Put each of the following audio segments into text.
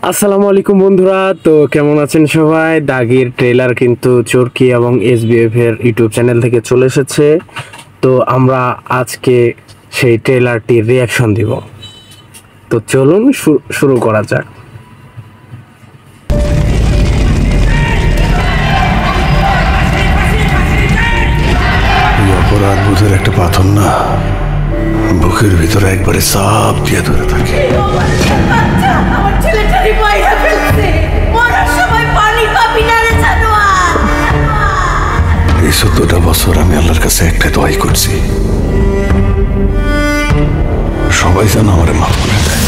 আসসালামু আলাইকুম বন্ধুরা, তো কেমন আছেন সবাই? দাগির ট্রেলার কিন্তু চরকি এবং এসবিএফ এর ইউটিউব চ্যানেল থেকে চলে এসেছে। তো আমরা আজকে সেই ট্রেলারটির রিয়াকশন দিব। তো চলুন শুরু করা যাক। অপরাধ বোধের একটা পাথর না, বুকের ভিতরে একবারে চাপ দিয়ে ধরে থাকে। এই 14টা বছর আমি আল্লাহর কাছে একটা দোয়াই করছি, সবাই যেন আমার মাফ করে দেয়।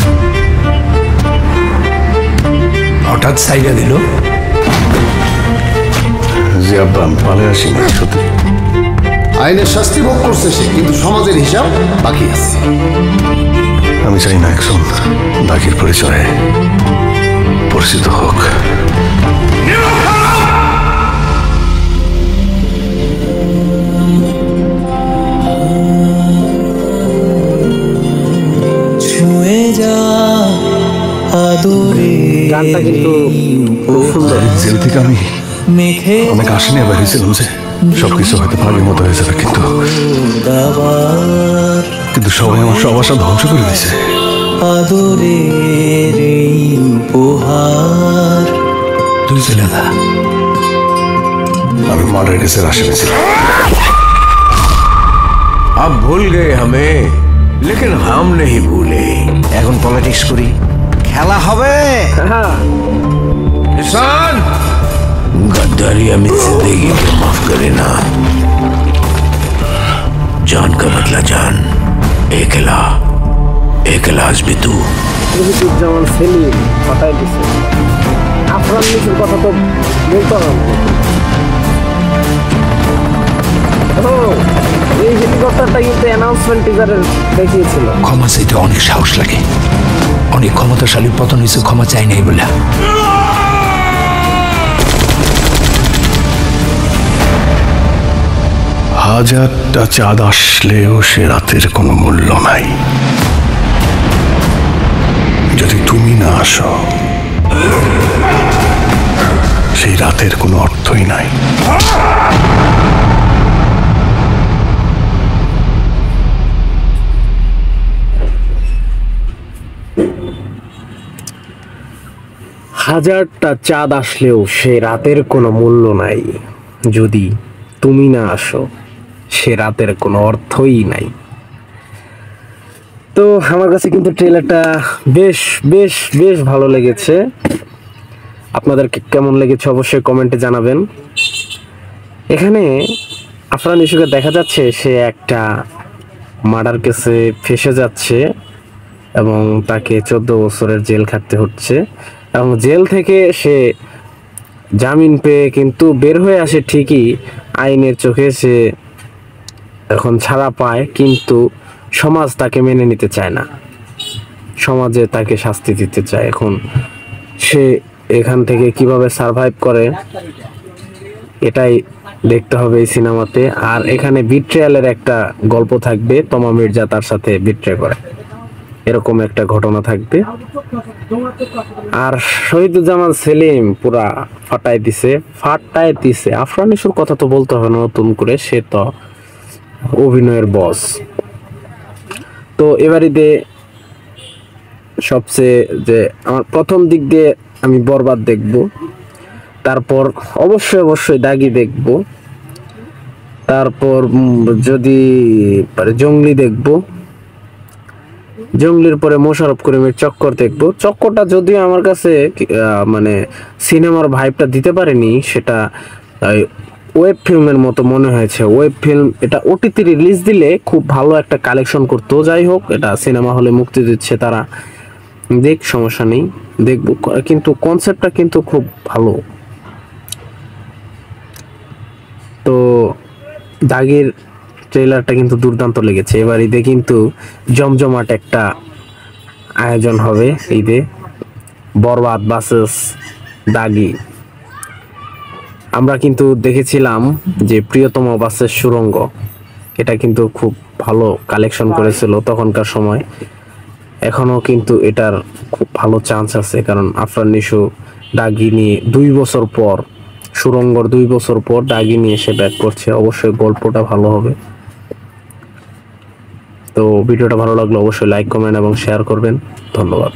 হঠাৎ সাইডা দিল যে আব্বা আমি পালে আসি না, সত্যি আইনের শাস্তি ভোগ করছে সে, কিন্তু সমাজের হিসাব বাকি আছে। আমি চাই না একজন দাগির পরিচয়ে পরিচিত হোক। গানটা কিন্তু খুব সুন্দর। জেল থেকে আমি অনেক আশা নিয়ে বেরিয়েছিলাম যে সবকিছু হয়তো ভাগের মতো হয়ে যাবে, কিন্তু সবাই আমার সব আশা ধ্বংস করে দিয়েছে। তুই চলে না, আমি মার্ডার কেসের আসামি ছিলাম। अब भूल गए हमें, लेकिन हम नहीं भूले। এখন পলিটিক্স করি, খেলা হবে। निशान गद्दारी अमित जिंदगी को माफ करे ना। जान का बदला जान, एकला एकला आज भी तू। যেমন সেলিম হটাই দিছে, আফরান নিচুর কথা তো বলতে হবে। এই হেলিকপ্টারটা কিন্তু অ্যানাউন্সমেন্ট টিজারের দেখিয়েছিল। ক্ষমা চাইতে অনেক সাহস লাগে, অনেক ক্ষমতাশালী পতন হয়েছে ক্ষমা চাই নাই বলে। হাজারটা চাঁদ আসলেও সে রাতের কোনো মূল্য নাই যদি তুমি না আসো। সেই রাতের কোনো অর্থই নাই। হাজারটা চাঁদ আসলেও সে রাতের কোনো মূল্য নাই যদি তুমি না আসো। সে রাতের কোনো অর্থই নাই। তো আমার কাছে কিন্তু ট্রেলারটা বেশ বেশ বেশ ভালো লেগেছে। আপনাদেরকে কেমন লেগেছে অবশ্যই কমেন্টে জানাবেন। এখানে আফরান নিশোকে দেখা যাচ্ছে সে একটা মার্ডার কেসে ফেঁসে যাচ্ছে এবং তাকে 14 বছরের জেল খাটতে হচ্ছে, এবং জেল থেকে সে জামিন পেয়ে কিন্তু বের হয়ে আসে ঠিকই, আইনের চোখে সে এখন ছাড়া পায়, কিন্তু সমাজ তাকে মেনে নিতে চায় না, সমাজে তাকে শাস্তি দিতে চায়। এখন সে এখান থেকে কিভাবে সারভাইভ করে এটাই দেখতে হবে এই সিনেমাতে। আর এখানে বিট্রেয়ালের একটা গল্প থাকবে, তমা মির্জা তার সাথে বিট্রে করে, এরকম একটা ঘটনা থাকবে। আর শহীদুজ্জামান সেলিম পুরা ফাটাই দিছে। আফরান নিশোর কথা তো বলতে হবে না নতুন করে, সে তো অভিনয়ের বস। তো এবারে সবচেয়ে যে আমার প্রথম দিক দিয়ে আমি বরবাদ দেখব, তারপর অবশ্যই দাগি দেখব, তারপর যদি জঙ্গলি দেখব, জঙ্গলির পরে মোশাররফ করিমের চক্কর দেখব। চক্করটা যদিও আমার কাছে মানে সিনেমার ভাইবটা দিতে পারেনি, সেটা ওয়েব ফিল্মের মতো মনে হয়েছে। ওয়েব ফিল্ম, এটা ওটিটি রিলিজ দিলে খুব ভালো একটা কালেকশন করতো। যাই হোক, এটা সিনেমা হলে মুক্তি দিচ্ছে তারা, দেখ সমস্যা নেই, দেখব। কিন্তু কনসেপ্টটা কিন্তু খুব ভালো। তো দাগের ট্রেলারটা কিন্তু দুর্দান্ত লেগেছে। এবার ঈদে কিন্তু জমজমাট একটা আয়োজন হবে। ঈদে বরবাদ ভার্সেস দাগি। আমরা কিন্তু দেখেছিলাম যে প্রিয়তম ভার্সেস সুরঙ্গ, এটা কিন্তু খুব ভালো কালেকশন করেছিল তখনকার সময়। এখনো কিন্তু এটার খুব ভালো চান্স আছে, কারণ আফরান নিশো ডাগি নিয়ে 2 বছর পর, সুরঙ্গর 2 বছর পর ডাগি নিয়ে এসে ব্যাক করছে। অবশ্যই গল্পটা ভালো হবে। তো ভিডিওটা ভালো লাগলে অবশ্যই লাইক, কমেন্ট এবং শেয়ার করবেন। ধন্যবাদ।